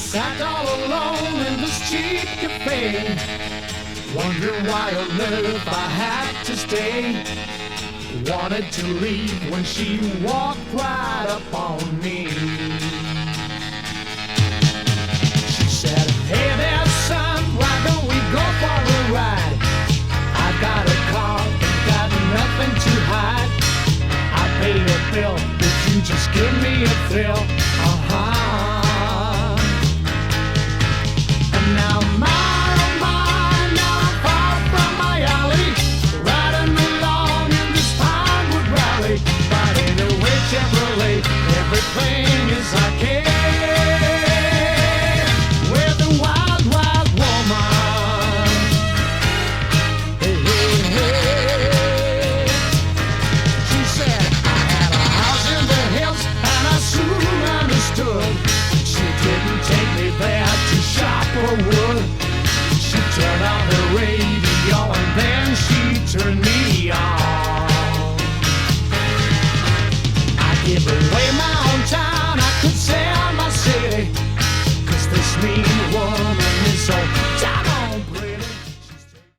Sat all alone in this cheap cafe, wondering why on earth I had to stay. Wanted to leave when she walked right up on me. She said, "Hey there, son, why don't we go for a ride? I got a car and got nothing to hide. I pay your bill if you just give me a thrill.